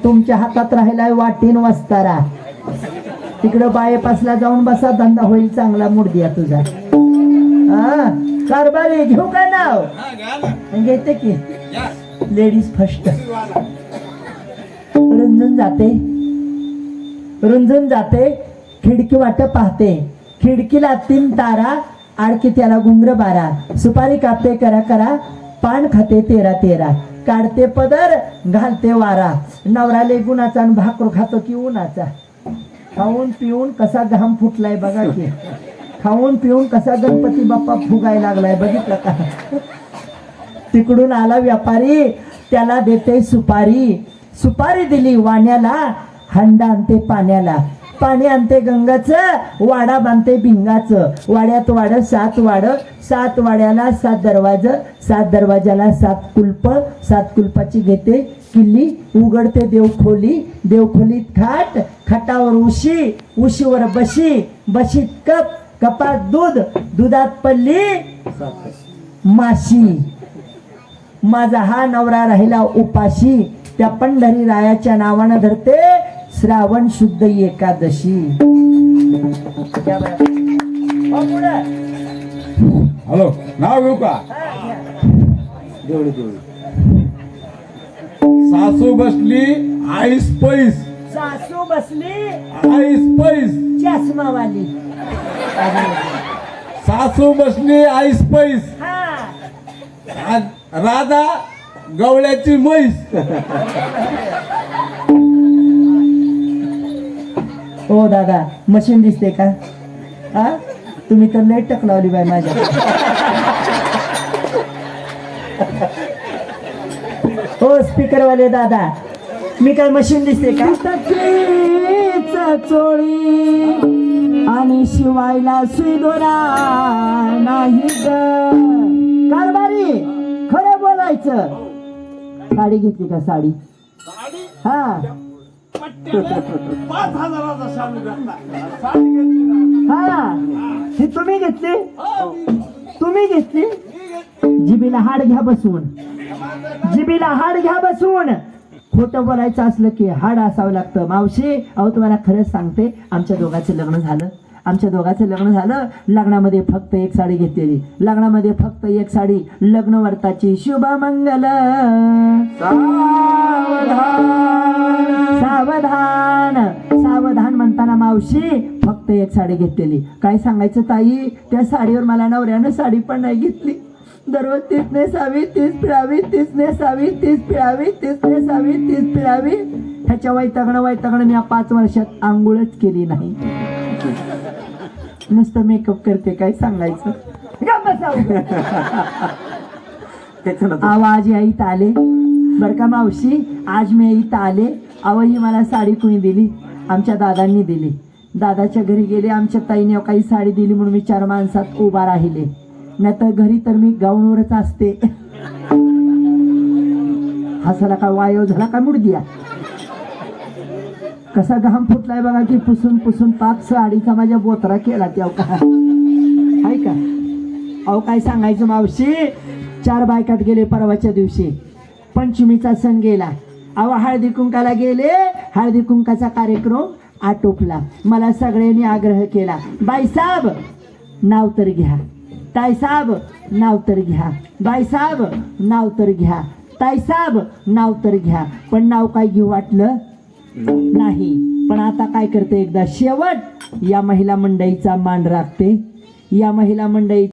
तुमच्या हातात राहिलाय वाटीन वस्तारा. तिकडं बायपासला जाऊन बसा, धंदा होईल चांगला. मुडद्या तुझा हा कारभारी घेऊ का नाव? घेते की लेडीज फर्स्ट. रुंजून जाते खिडकी वाट पाहते, खिडकीला 3 तारा, आडकी त्याला घुंगर 12. सुपारी कापते करा करा, पान खाते 13, काढते पदर घालते वारा. नवराले गुणाचा आणि भाकरू खातो की उन्हाचा. खाऊन पिऊन कसा घाम फुटलाय बघा की, खाऊन पिऊन कसा गणपती बाप्पा फुगायला लागलाय बघितलं का? तिकडून आला व्यापारी, त्याला देते सुपारी. सुपारी दिली वाण्याला, हंडा आणते पाण्याला. पाणी आणते गंगाचं, वाडा बांधते भिंगाचं. वाड्यात वाड 7 वाड, 7 वाड्याला 7 दरवाजा, 7 दरवाजाला 7 कुलप. 7 कुलपाची घेते किल्ली, उघडते देवखोली. देवखोलीत खाट, खाटावर उशी, उशीवर बशी, बशीत कप, कपात दूध, दुधात पल्ली माशी. माझा हा नवरा राहिला उपाशी, त्या पंढरी रायाच्या नावानं धरते श्रावण शुद्ध एकादशी. हॅलो, नाव घेऊ का? सासू बसली आईस पैस, सासू बसली आईस पैस. चष्मावाली. सासू बसली आईस पैस, हा राधा गवळ्याची म्हैस. हो दादा, मशीन दिसते का? हा तुम्ही तर लय टक लावली बाय माझ्या. हो स्पीकरवाले दादा, मी काय मशीन दिसते का? चोळी आणि शिवायला सुईदोरा नाही ग. कारभारी खरं बोलायचं. साडी घेतली का साडी? हा 5,000चा शालू घातला. हा ही तुम्ही घेतली? तुम्ही घेतली? जिबीला हाड घ्या बसवून, जिबीला हाड घ्या बसवून. खोटं बोलायचं असलं की हाड असावं लागतं. मावशी अहो तुम्हाला खरंच सांगते, आमच्या दोघांचं लग्न झालं. आमच्या दोघांचं लग्न झालं. लग्नामध्ये फक्त 1 साडी घेतलेली, लग्नामध्ये फक्त 1 साडी. लग्न वर्ताची शुभमंगल सावधान सावधान म्हणताना मावशी फक्त 1 साडी घेतलेली. काय सांगायचं ताई, त्या साडीवर मला नवऱ्यानं साडी पण नाही घेतली. दररोज 30 नेसावी, 30 पिळावी, 30 नेसावी, 30 पिळावी, 30 नेसावी, 30 पिळावी. ह्याच्या वैतागणं मी 5 वर्षात आंघोळच केली नाही. नुसतं मेकअप करते. काय सांगायचं. आवाज इथं आले बर का मावशी, आज मी इथं आले. अहो ही मला साडी कोणी दिली? आमच्या दादांनी दिली. दादाच्या घरी गेले, आमच्या ताईने काही साडी दिली म्हणून मी 4 माणसात उभा राहिले. नाही तर घरी तर मी गाऊनवरच असते. हसाला का वायव झाला का मुडद्या? कसा घाम फुटलाय बघा की, पुसून पुसून पाक साडीचा माझ्या बोतरा केला. तेव्हा का आहे का? अहो काय सांगायचं मावशी, 4 बायकात गेले परवाच्या दिवशी. पंचमीचा सण गेला. अहो हळदी कुंकाला गेले, हळदी कुंकाचा कार्यक्रम आटोपला. मला सगळ्यांनी आग्रह केला, बाईसाहेब नाव तर घ्या, ताईसाहेब नाव तर घ्या, बाईसाहेब नाव तर घ्या, ताईसाहेब नाव तर घ्या. पण नाव काय घेऊ वाटलं नाही. पण आता काय करते, एकदा शेवट या महिला मंडळीचा मान राखते. या महिला मंडळी